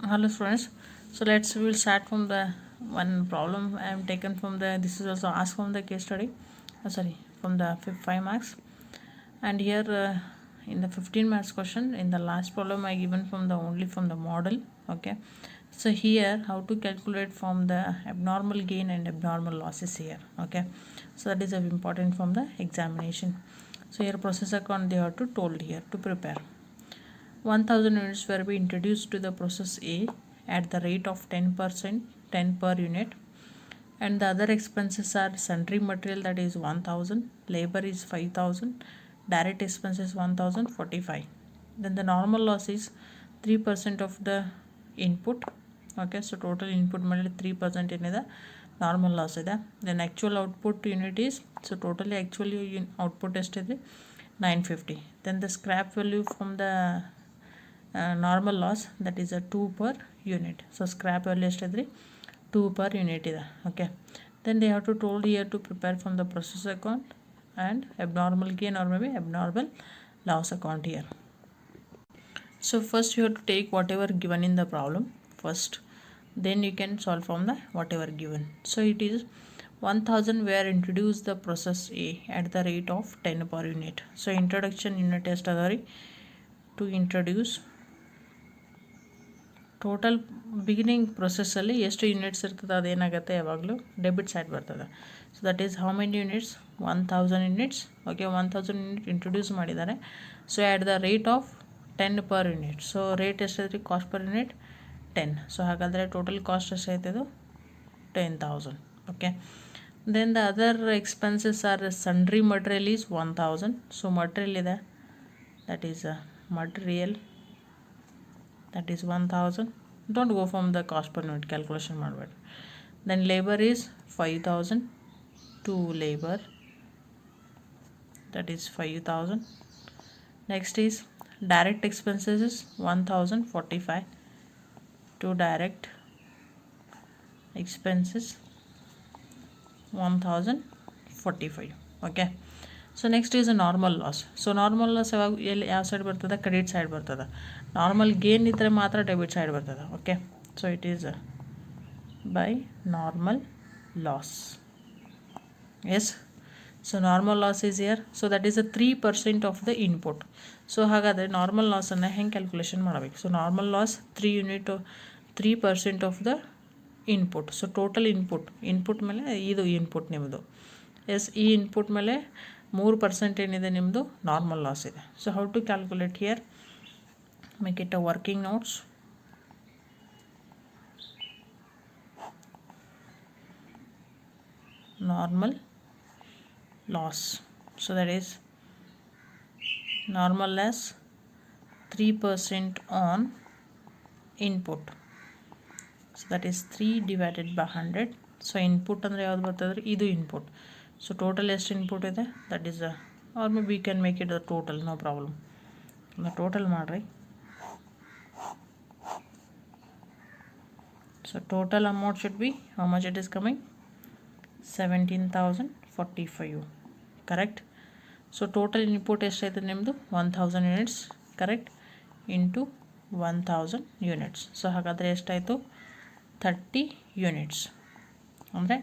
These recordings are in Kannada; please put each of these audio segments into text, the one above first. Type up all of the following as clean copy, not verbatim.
Hello students. So we will start from the one problem I am taken from the, this is also asked from the case study, from the 5 marks. And here in the 15 marks question, in the last problem I given from the only from the model. Okay, so here how to calculate from the abnormal gain and abnormal losses here. Okay, so that is important from the examination. So here process account they have to told here to prepare 1000 units were be introduced to the process A at the rate of 10%, 10 per unit, and the other expenses are sundry material, that is 1000, labor is 5000, direct expenses 1045. Then the normal loss is 3% of the input. Okay, so total input ಮೇಲೆ 3% ಏನಿದೆ ನಾರ್ಮಲ್ ಲಾಸ್ ಇದೆ. Then actual output unit is, so totally actually output ಎಷ್ಟಿದೆ 950. Then the scrap value from the normal loss that is 2 per unit. So scrap value ಎಷ್ಟಿದ್ರಿ 2 per unit ಇದೆ. Okay, then they have to told here to prepare from the process account and abnormal gain or maybe abnormal loss account here. So first you have to take whatever given in the problem first, then you can solve from the whatever given. So it is 1000 were introduced the process A at the rate of 10 per unit. So introduction unit test adari to introduce total beginning ಪ್ರೊಸೆಸ್ಸಲ್ಲಿ ಎಷ್ಟು ಯೂನಿಟ್ಸ್ ಇರ್ತದೆ ಅದೇನಾಗುತ್ತೆ ಯಾವಾಗಲೂ ಡೆಬಿಟ್ ಸೈಡ್ ಬರ್ತದೆ. So that is how many units 1000 units. Okay, 1000 unit introduce ಮಾಡಿದ್ದಾರೆ. So at the rate of 10 per unit. So rate ಎಷ್ಟಿದೆ ಕಾಸ್ಟ್ ಪರ್ ಯೂನಿಟ್ 10. ಸೊ ಹಾಗಾದರೆ ಟೋಟಲ್ ಕಾಸ್ಟ್ ಎಷ್ಟಾಯ್ತು ಇದು 10,000. Okay, then the other expenses or sundry material is 1000. So material ಇದೆ, that is material, that is 1000. Don't go from the cost per unit calculation ಮಾಡಬೇಡಿ. Then labor is 5000 to labor, that is 5000. Next is direct expenses is 1045 to direct expenses 1045. Okay, so next is a normal loss. So normal loss ಯಾವ ಸೈಡ್ ಬರ್ತದೆ, ಕ್ರೆಡಿಟ್ ಸೈಡ್ ಬರ್ತದೆ. ನಾರ್ಮಲ್ ಗೇನ್ ಇದ್ದರೆ ಮಾತ್ರ ಡೆಬಿಟ್ ಸೈಡ್ ಬರ್ತದೆ. Okay, so it is by normal loss. Yes, so normal loss is here. So that is 3% of the input. So ಹಾಗಾದರೆ ನಾರ್ಮಲ್ ಲಾಸನ್ನು ಹೆಂಗೆ ಕ್ಯಾಲ್ಕುಲೇಷನ್ ಮಾಡಬೇಕು? So normal loss 3% of the input. So total input ಮೇಲೆ ಇದು ಇನ್ಪುಟ್ ನಿಮ್ಮದು. ಎಸ್, ಈ ಇನ್ಪುಟ್ ಮೇಲೆ 3% ಏನಿದೆ ನಿಮ್ಮದು ನಾರ್ಮಲ್ ಲಾಸ್ ಇದೆ. So how to calculate here, make it a working notes. Normal loss, so that is normal loss 3% on input. So that is 3 divided by 100. So input ಅಂದರೆ ಯಾವ್ದು ಬರ್ತದೆ, ಇದು ಇನ್ಪುಟ್. ಸೊ ಟೋಟಲ್ ಎಷ್ಟು ಇನ್ಪುಟ್ ಇದೆ, that is or may we can make it the total, no problem. Total ಮಾಡಿರಿ. So total amount should be how much it is coming 17,045. Correct. So total input ಎಷ್ಟೈತೆ ನಿಮ್ಮದು 1000 units. Correct, into 1000 units. So ಹಾಗಾದರೆ ಎಷ್ಟಾಯಿತು 30 ಯೂನಿಟ್ಸ್ ಅಂದರೆ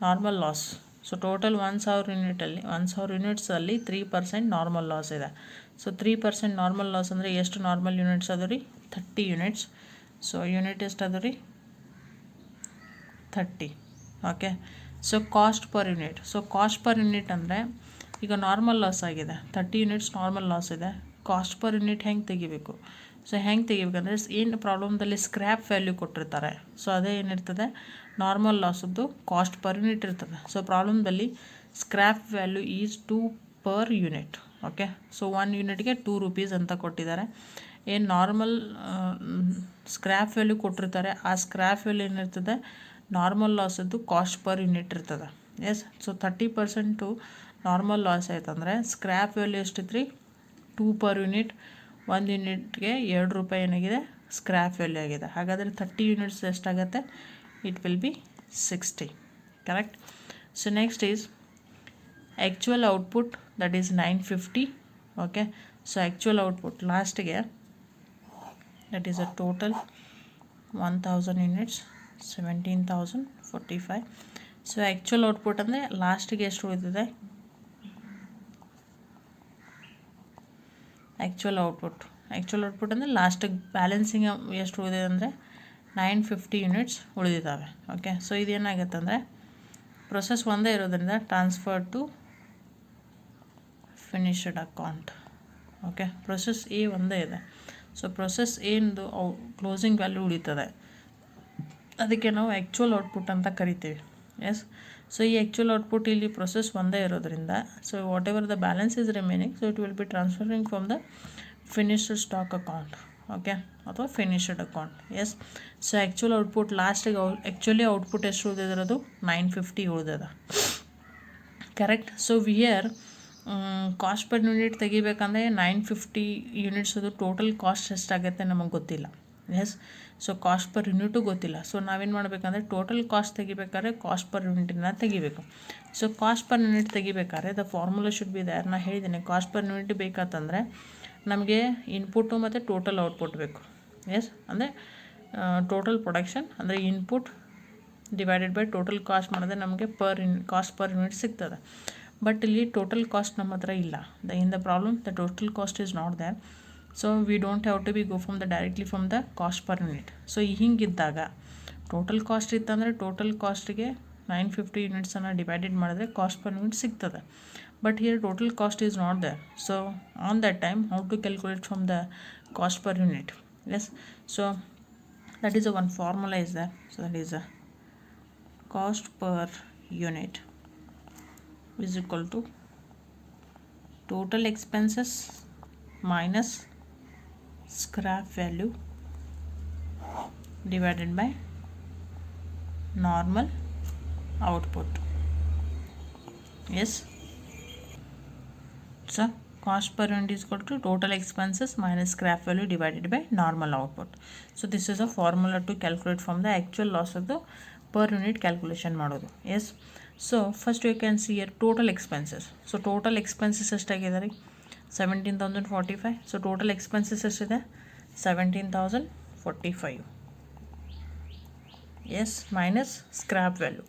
ನಾರ್ಮಲ್ ಲಾಸ್. ಸೊ ಟೋಟಲ್ 1000 ಯೂನಿಟಲ್ಲಿ 1000 ಯೂನಿಟ್ಸಲ್ಲಿ 3% ನಾರ್ಮಲ್ ಲಾಸ್ ಇದೆ. ಸೊ 3% ನಾರ್ಮಲ್ ಲಾಸ್ ಅಂದರೆ ಎಷ್ಟು ನಾರ್ಮಲ್ ಯೂನಿಟ್ಸ್ ಅದು ರೀ 30 ಯೂನಿಟ್ಸ್. ಸೊ ಯೂನಿಟ್ ಎಷ್ಟು ಅದು ರೀ 30. Okay, so cost per unit. So cost per unit ಅಂದರೆ ಈಗ ನಾರ್ಮಲ್ ಲಾಸ್ ಆಗಿದೆ, 30 ಯೂನಿಟ್ಸ್ ನಾರ್ಮಲ್ ಲಾಸ್ ಇದೆ. ಕಾಸ್ಟ್ ಪರ್ ಯೂನಿಟ್ ಹೆಂಗೆ ತೆಗಿಬೇಕು? ಸೊ ಹೆಂಗೆ ತೆಗಿಬೇಕಂದ್ರೆ ಏನು ಪ್ರಾಬ್ಲಮ್ದಲ್ಲಿ ಸ್ಕ್ರ್ಯಾಪ್ ವ್ಯಾಲ್ಯೂ ಕೊಟ್ಟಿರ್ತಾರೆ. ಸೊ ಅದೇ ಏನಿರ್ತದೆ ನಾರ್ಮಲ್ ಲಾಸದ್ದು ಕಾಸ್ಟ್ ಪರ್ ಯೂನಿಟ್ ಇರ್ತದೆ. ಸೊ ಪ್ರಾಬ್ಲಮ್ದಲ್ಲಿ scrap value is 2 per unit. Okay, so 1 ಯೂನಿಟ್ಗೆ 2 rupees ಅಂತ ಕೊಟ್ಟಿದ್ದಾರೆ. ಏನು ನಾರ್ಮಲ್ ಸ್ಕ್ರ್ಯಾಪ್ ವ್ಯಾಲ್ಯೂ ಕೊಟ್ಟಿರ್ತಾರೆ, ಆ ಸ್ಕ್ರ್ಯಾಪ್ ವ್ಯಾಲ್ಯೂ ಏನಿರ್ತದೆ ನಾರ್ಮಲ್ ಲಾಸದ್ದು ಕಾಸ್ಟ್ ಪರ್ ಯೂನಿಟ್ ಇರ್ತದೆ. ಎಸ್, ಸೊ 30% ನಾರ್ಮಲ್ ಲಾಸ್ ಆಯ್ತಂದರೆ ಸ್ಕ್ರ್ಯಾಪ್ ವ್ಯಾಲ್ಯೂ ಎಷ್ಟಿತ್ತು ರೀ 2 per unit. 1 ಯೂನಿಟ್ಗೆ 2 ರೂಪಾಯಿ ಏನಾಗಿದೆ ಸ್ಕ್ರ್ಯಾಪ್ ವ್ಯಾಲ್ಯೂ ಆಗಿದೆ. ಹಾಗಾದರೆ 30 ಯೂನಿಟ್ಸ್ ಎಷ್ಟಾಗುತ್ತೆ, it will be 60. Correct. So next is actual output, that is 950. Okay, so actual output ಲಾಸ್ಟಿಗೆ that is a total 1000 units 17,045. So actual output ಅಂದರೆ ಲಾಸ್ಟಿಗೆ ಎಷ್ಟು ಉಳಿದಿದೆ, ಆ್ಯಕ್ಚುಲ್ ಔಟ್ಪುಟ್ ಅಂದರೆ ಲಾಸ್ಟಿಗೆ ಬ್ಯಾಲೆನ್ಸಿಂಗ್ ಎಷ್ಟು ಉಳಿದಿದೆ ಅಂದರೆ 950 ಯೂನಿಟ್ಸ್ ಉಳಿದಿದ್ದಾವೆ. ಓಕೆ, ಸೊ ಇದೇನಾಗುತ್ತೆ ಅಂದರೆ ಪ್ರೊಸೆಸ್ ಒಂದೇ ಇರೋದ್ರಿಂದ transfer to finished account. Okay, process ಎ ಒಂದೇ ಇದೆ. ಸೊ ಪ್ರೊಸೆಸ್ ಏನದು ಕ್ಲೋಸಿಂಗ್ ವ್ಯಾಲ್ಯೂ ಉಳಿತದೆ, ಅದಕ್ಕೆ ನಾವು ಆ್ಯಕ್ಚುಲ್ ಔಟ್ಪುಟ್ ಅಂತ ಕರಿತೀವಿ. ಎಸ್, ಸೊ ಈ ಆ್ಯಕ್ಚುಲ್ ಔಟ್ಪುಟ್ ಇಲ್ಲಿ ಪ್ರೊಸೆಸ್ ಒಂದೇ ಇರೋದ್ರಿಂದ so whatever the balance is remaining, so it will be transferring from the finished stock account. Okay, ಅಥವಾ finished account. Yes, so actual output ಲಾಸ್ಟಿಗೆ ಆ್ಯಕ್ಚುಲಿ ಔಟ್ಪುಟ್ ಎಷ್ಟು ಉಳಿದಿರೋದು 950 ಉಳಿದದ. Correct. So we're cost per unit ತೆಗಿಬೇಕಂದ್ರೆ 950 ಯೂನಿಟ್ಸ್ ಅದು ಟೋಟಲ್ ಕಾಸ್ಟ್ ಎಷ್ಟಾಗುತ್ತೆ ನಮಗೆ ಗೊತ್ತಿಲ್ಲ. Yes, so cost per unit ಗೊತ್ತಿಲ್ಲ. ಸೊ ನಾವೇನು ಮಾಡಬೇಕಂದ್ರೆ ಟೋಟಲ್ ಕಾಸ್ಟ್ ತೆಗಿಬೇಕಾದ್ರೆ ಕಾಸ್ಟ್ ಪರ್ ಯೂನಿಟನ್ನ ತೆಗಿಬೇಕು. ಸೊ ಕಾಸ್ಟ್ ಪರ್ ಯೂನಿಟ್ ತೆಗಿಬೇಕಾದ್ರೆ the formula should be there. ನಾನು ಹೇಳಿದ್ದೀನಿ ಕಾಸ್ಟ್ ಪರ್ ಯೂನಿಟ್ ಬೇಕಂತಂದರೆ ನಮಗೆ ಇನ್ಪುಟ್ಟು ಮತ್ತು ಟೋಟಲ್ ಔಟ್ಪುಟ್ ಬೇಕು. ಎಸ್, ಅಂದರೆ ಟೋಟಲ್ ಪ್ರೊಡಕ್ಷನ್ ಅಂದರೆ input divided by total cost ಮಾಡಿದ್ರೆ ನಮಗೆ ಕಾಸ್ಟ್ ಪರ್ ಯೂನಿಟ್ ಸಿಗ್ತದೆ. ಬಟ್ ಇಲ್ಲಿ ಟೋಟಲ್ ಕಾಸ್ಟ್ ನಮ್ಮ ಹತ್ರ ಇಲ್ಲ. In the problem the total cost is not there. So we don't have to be go from directly from the cost per unit. So ಹಿಂಗಿದ್ದಾಗ ಟೋಟಲ್ ಕಾಸ್ಟ್ ಇತ್ತಂದರೆ ಟೋಟಲ್ ಕಾಸ್ಟಿಗೆ 950 ಯೂನಿಟ್ಸನ್ನು ಡಿವೈಡೆಡ್ ಮಾಡಿದ್ರೆ ಕಾಸ್ಟ್ ಪರ್ ಯೂನಿಟ್ ಸಿಗ್ತದೆ. But here total cost is not there. So on that time how to calculate from the cost per unit. Yes, so that is one formula is there. So that is cost per unit is equal to total expenses minus scrap value divided by normal output. Yes, so cost per unit is equal to total expenses minus scrap value divided by normal output. So this is a formula to calculate from the actual loss of the per unit calculation ಮಾಡೋದು. Yes, so first you can see here total expenses. So total expenses ಎಷ್ಟಾಗಿದೆ ರೀ 17,045. ಸೊ ಟೋಟಲ್ ಎಕ್ಸ್ಪೆನ್ಸಸ್ ಎಷ್ಟಿದೆ 17,045. Yes, minus scrap value.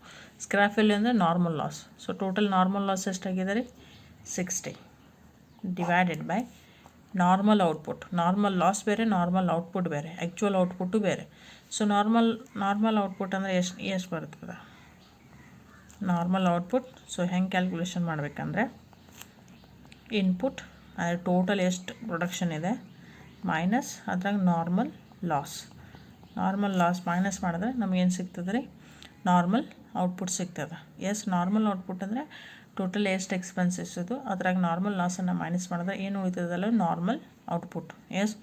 Scrap value ಅಂದರೆ normal loss. So total normal loss ಎಷ್ಟಾಗಿದೆ ರೀ 60 divided by normal output. Normal loss ಬೇರೆ, ನಾರ್ಮಲ್ ಔಟ್ಪುಟ್ ಬೇರೆ, ಆ್ಯಕ್ಚುಯಲ್ ಔಟ್ಪುಟ್ಟು ಬೇರೆ. ಸೊ ನಾರ್ಮಲ್ ಔಟ್ಪುಟ್ ಅಂದರೆ ಎಷ್ಟು ಬರ್ತದೆ ನಾರ್ಮಲ್ ಔಟ್ಪುಟ್. ಸೊ ಹೆಂಗೆ ಕ್ಯಾಲ್ಕುಲೇಷನ್ ಮಾಡಬೇಕಂದ್ರೆ ಇನ್ಪುಟ್ ಅಂದರೆ ಟೋಟಲ್ ಎಷ್ಟು ಪ್ರೊಡಕ್ಷನ್ ಇದೆ ಮೈನಸ್ ಅದ್ರಾಗ ನಾರ್ಮಲ್ ಲಾಸ್ ಮೈನಸ್ ಮಾಡಿದ್ರೆ ನಮಗೇನು ಸಿಗ್ತದೆ ರೀ ನಾರ್ಮಲ್ ಔಟ್ಪುಟ್ ಸಿಗ್ತದೆ. ಎಸ್, ನಾರ್ಮಲ್ ಔಟ್ಪುಟ್ ಅಂದರೆ ಟೋಟಲ್ ಎಷ್ಟು ಎಕ್ಸ್ಪೆನ್ಸಸ್ ಇದು ಅದ್ರಾಗ ನಾರ್ಮಲ್ ಲಾಸನ್ನು ಮೈನಸ್ ಮಾಡಿದ್ರೆ ಏನು ಉಳಿತದಲ್ಲ normal output. Yes,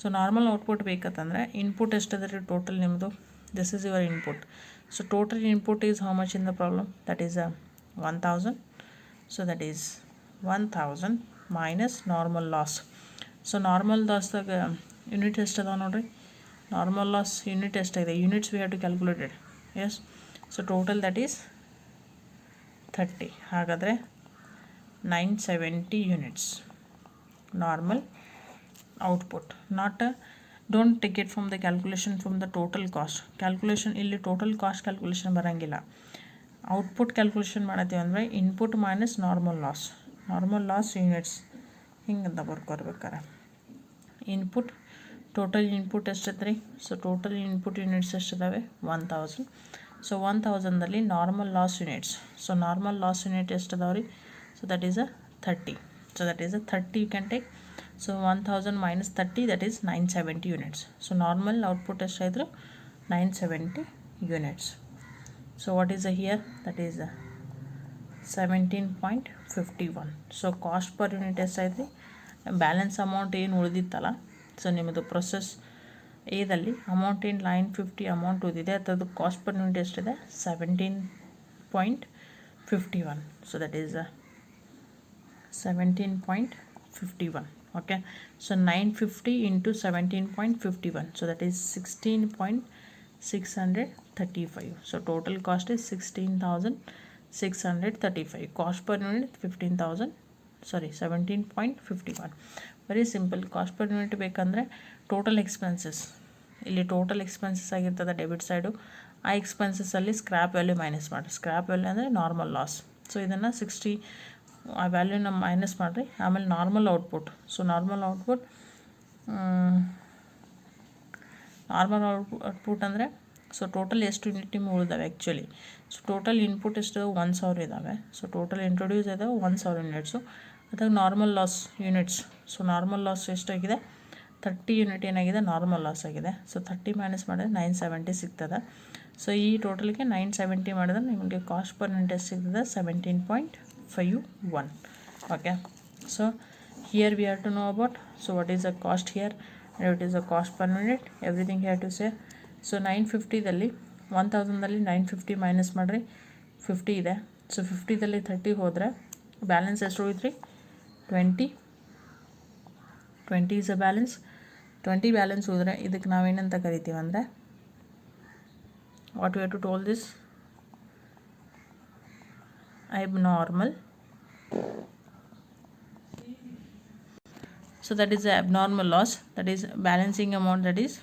so normal output ಬೇಕಂತಂದರೆ ಇನ್ಪುಟ್ ಎಷ್ಟಿದೆ ರೀ ಟೋಟಲ್ ನಿಮ್ಮದು. This is your input. So total input is how much in the problem? That is 1000. So that is 1000 minus normal loss. So normal loss the unit test ada nodri. Normal loss unit test ide. Units we have to calculate it. Yes. So total that is 30. ಹಾಗಾದರೆ 970 units normal output. Not don't take it from the calculation from the total cost. Calculation ಇಲ್ಲಿ ಟೋಟಲ್ ಕಾಸ್ಟ್ ಕ್ಯಾಲ್ಕುಲೇಷನ್ ಬರೋಂಗಿಲ್ಲ. ಔಟ್ಪುಟ್ ಕ್ಯಾಲ್ಕುಲೇಷನ್ ಮಾಡತ್ತೀವಿ ಅಂದರೆ input minus normal loss units ಹಿಂಗಂತ ಬರ್ಕೋರ್ಬೇಕಾರೆ ಇನ್ಪುಟ್ ಟೋಟಲ್ ಇನ್ಪುಟ್ ಎಷ್ಟಿದೆ ರೀ. ಸೊ ಟೋಟಲ್ ಇನ್ಪುಟ್ ಯೂನಿಟ್ಸ್ ಎಷ್ಟಿದ್ದಾವೆ 1000. ಸೊ 1000ದಲ್ಲಿ normal loss units. So normal loss unit ಎಷ್ಟಿದಾವೆ ರೀ. So that is 30. So that is 30 you can take. So 1000 minus 30 that is 970 units. So normal output is 970 units. So what is here? That is 17.51. So cost per unit is balance amount ಏನು ಉಳಿದಿತ್ತಲ್ಲ. ಸೊ ನಿಮ್ಮದು ಪ್ರೊಸೆಸ್ ಏದಲ್ಲಿ ಅಮೌಂಟ್ ಏನು 950 ಅಮೌಂಟ್ ಉಳಿದಿದೆ ಅದರದ್ದು ಕಾಸ್ಟ್ ಪರ್ ಯೂನಿಟ್ ಎಷ್ಟಿದೆ 17.51. So that is 17.51. Okay, so 950 into 17.51, so that is 16.635. so total cost is 16,635. cost per unit 17.51. very simple. cost per unit ಬೇಕಂದ್ರೆ total expenses ಇಲ್ಲಿ ಟೋಟಲ್ ಎಕ್ಸ್ಪೆನ್ಸಸ್ ಆಗಿರ್ತದೆ ಡೆಬಿಟ್ ಸೈಡು. ಆ ಎಕ್ಸ್ಪೆನ್ಸಸ್ಸಲ್ಲಿ ಸ್ಕ್ರ್ಯಾಪ್ ವ್ಯಾಲ್ಯೂ ಮೈನಸ್ ಮಾಡಿರಿ. ಸ್ಕ್ರ್ಯಾಪ್ ವ್ಯಾಲ್ಯೂ ಅಂದರೆ ನಾರ್ಮಲ್ ಲಾಸ್. ಸೊ ಇದನ್ನು 60 ಆ ವ್ಯಾಲ್ಯೂನ ಮೈನಸ್ ಮಾಡಿರಿ. ಆಮೇಲೆ normal output. So normal output ಅಂದರೆ ಸೊ ಟೋಟಲ್ ಎಷ್ಟು ಯೂನಿಟ್ ನಿಮ್ಗೆ ಉಳಿದಾವೆ ಆ್ಯಕ್ಚುಲಿ. ಸೊ ಟೋಟಲ್ ಇನ್ಪುಟ್ ಎಷ್ಟು 1000 ಇದ್ದಾವೆ. ಸೊ ಟೋಟಲ್ ಇಂಟ್ರೊಡ್ಯೂಸ್ ಇದ್ದಾವೆ 1000 ಯೂನಿಟ್ಸು. ಅದಾಗ normal loss units. So normal loss ಎಷ್ಟಾಗಿದೆ 30 ಯೂನಿಟ್ ಏನಾಗಿದೆ ನಾರ್ಮಲ್ ಲಾಸ್ ಆಗಿದೆ. ಸೊ 30 ಮೈನಸ್ ಮಾಡಿದ್ರೆ 970 ಸಿಗ್ತದೆ. ಸೊ ಈ ಟೋಟಲ್ಗೆ 970 ಮಾಡಿದ್ರೆ ನಿಮಗೆ ಕಾಸ್ಟ್ ಪರ್ ಯೂನಿಟ್ ಎಷ್ಟು ಸಿಗ್ತದೆ 17.51. Okay. So here we have to know about so what is the cost here and what is the cost per unit, everything here to say. So 950ದಲ್ಲಿ 1000ದಲ್ಲಿ 950 ಮೈನಸ್ ಮಾಡಿರಿ 50 ಇದೆ. ಸೊ 50ದಲ್ಲಿ 30 ಹೋದರೆ ಬ್ಯಾಲೆನ್ಸ್ ಎಷ್ಟು ಉಳಿದ್ರಿ 20 ಇಸ್ ಅ ಬ್ಯಾಲೆನ್ಸ್. 20 ಬ್ಯಾಲೆನ್ಸ್ ಹೋದರೆ ಇದಕ್ಕೆ ನಾವೇನಂತ ಕರಿತೀವಿ ಅಂದರೆ what we have to tell this abnormal. So that is the abnormal loss, that is balancing amount, that is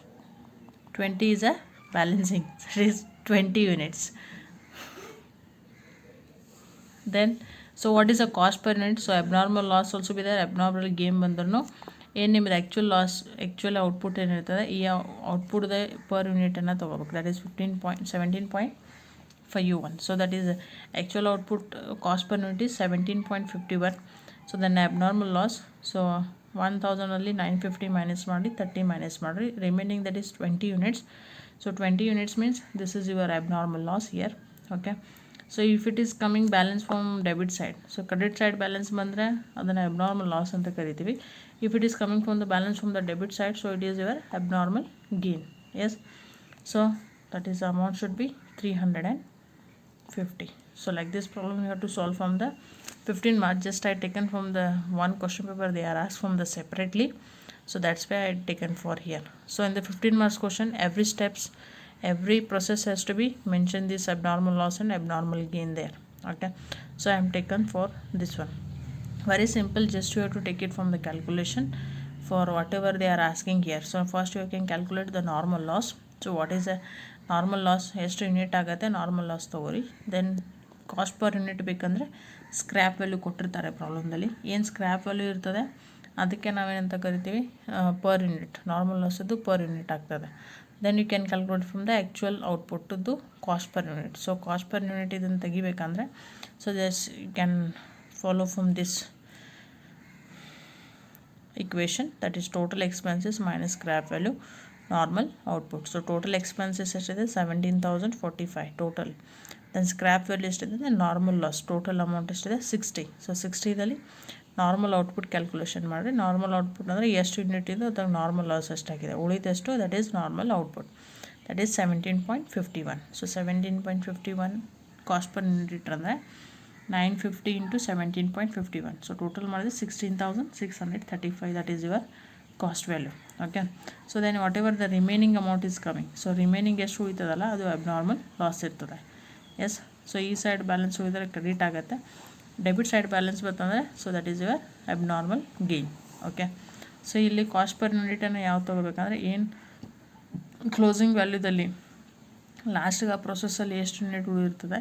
20 is a balancing, that is 20 units. Then so what is the cost per unit? So abnormal loss also be there, abnormal gain ಬಂದ್ರೂ ಏನು ನಿಮ್ಮದು ಆ್ಯಕ್ಚುಲ್ ಔಟ್ಪುಟ್ ಏನಿರ್ತದೆ ಈ ಔಟ್ಪುಟ್ದ ಪರ್ ಯೂನಿಟನ್ನು ತೊಗೋಬೇಕು. That is 17.51. So that is actual output cost per unit is 17.51. So then abnormal loss. So 1000ಅಲ್ಲಿ 950 ಮೈನಸ್ ಮಾಡಿ 30 ಮೈನಸ್ ಮಾಡಿರಿ, remaining that is 20 units. So 20 units means this is your abnormal loss here. Okay. So if it is coming balance from debit side, so credit side balance ಬಂದರೆ ಅದನ್ನು abnormal loss ಅಂತ ಕರಿತೀವಿ. If it is coming from the balance from the debit side, so it is your abnormal gain. Yes. So that is the amount should be 350. So like this problem you have to solve from the 15 marks. Just I taken from the one question paper, they are asked from the separately, so that's why I taken for here. So in the 15 marks question, every process has to be mentioned this abnormal loss and abnormal gain there. Okay. So I am taken for this one. Very simple, just you have to take it from the calculation for whatever they are asking here. So first you can calculate the normal loss. So what is a normal loss, ಎಷ್ಟು ಯೂನಿಟ್ ಆಗುತ್ತೆ ನಾರ್ಮಲ್ ಲಾಸ್ ತೊಗೋರಿ. ದೆನ್ ಕಾಸ್ಟ್ ಪರ್ ಯೂನಿಟ್ ಬೇಕಂದರೆ ಸ್ಕ್ರ್ಯಾಪ್ ವ್ಯಾಲ್ಯೂ ಕೊಟ್ಟಿರ್ತಾರೆ ಪ್ರಾಬ್ಲಮ್ದಲ್ಲಿ. ಏನು ಸ್ಕ್ರ್ಯಾಪ್ ವ್ಯಾಲ್ಯೂ ಇರ್ತದೆ ಅದಕ್ಕೆ ನಾವೇನಂತ ಕರಿತೀವಿ ಪರ್ ಯೂನಿಟ್. ನಾರ್ಮಲ್ ಲಾಸದ್ದು ಪರ್ ಯೂನಿಟ್ ಆಗ್ತದೆ. Then you can calculate from the actual ಔಟ್ಪುಟ್ಟದ್ದು cost per unit. So cost per unit ಇದನ್ನು ತೆಗಿಬೇಕಂದ್ರೆ so just you can follow from this equation, that is total expenses minus scrap value normal output. So total expenses ಎಷ್ಟಿದೆ 17,045 total. then scrap value ಎಷ್ಟಿದೆ ನಾರ್ಮಲ್ ಲಾಸ್ ಟೋಟಲ್ ಅಮೌಂಟ್ ಎಷ್ಟಿದೆ 60. ಸೊ 60ದಲ್ಲಿ ನಾರ್ಮಲ್ ಔಟ್ಪುಟ್ ಕ್ಯಾಲ್ಕುಲೇಷನ್ ಮಾಡಿರಿ. ನಾರ್ಮಲ್ ಔಟ್ಪುಟ್ ಅಂದರೆ ಎಷ್ಟು ಯೂನಿಟ್ ಇದೆ ಅದಾಗ ನಾರ್ಮಲ್ ಲಾಸ್ ಎಷ್ಟಾಗಿದೆ ಉಳಿದೆಷ್ಟು that is normal output, that is 17.51. So 17.51 cost per unit ಅಂದರೆ 950 into 17.51. ಸೊ ಟೋಟಲ್ ಮಾಡಿದ್ರೆ 16,635. That is your cost value. Okay. So then whatever the remaining amount is coming, so remaining ಎಷ್ಟು ಉಳಿತದಲ್ಲ ಅದು ಅಬ್ನಾರ್ಮಲ್ ಲಾಸ್ ಇರ್ತದೆ. ಎಸ್. ಸೊ ಈ ಸೈಡ್ ಬ್ಯಾಲೆನ್ಸ್ ಉಳಿದರೆ ಕ್ರೆಡಿಟ್ ಆಗುತ್ತೆ. ಡೆಬಿಟ್ ಸೈಡ್ ಬ್ಯಾಲೆನ್ಸ್ ಬರ್ತಂದರೆ so that is your abnormal gain. Okay. So ಇಲ್ಲಿ ಕಾಸ್ಟ್ ಪರ್ ಯೂನಿಟನ್ನು ಯಾವ ತೊಗೋಬೇಕಂದ್ರೆ ಏನು ಕ್ಲೋಸಿಂಗ್ ವ್ಯಾಲ್ಯೂದಲ್ಲಿ ಲಾಸ್ಟಿಗೆ ಆ ಪ್ರೊಸೆಸ್ಸಲ್ಲಿ ಎಷ್ಟು ಯೂನಿಟ್ ಉಳಿದಿರ್ತದೆ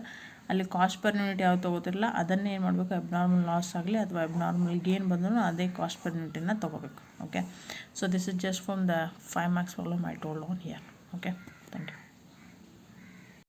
ಅಲ್ಲಿ ಕಾಸ್ಟ್ ಪರ್ ಯೂನಿಟ್ ಯಾವ ತೊಗೋತಿರಲ್ಲ ಅದನ್ನೇ ಏನು ಮಾಡಬೇಕು ಅಬ್ನಾರ್ಮಲ್ ಲಾಸ್ ಆಗಲಿ ಅಥವಾ ಅಬ್ನಾರ್ಮಲ್ ಗೇನ್ ಬಂದರೂ ಅದೇ ಕಾಸ್ಟ್ ಪರ್ ಯೂನಿಟನ್ನು ತೊಗೋಬೇಕು. Okay. So this is just from the 5 marks problem I told on here. Okay.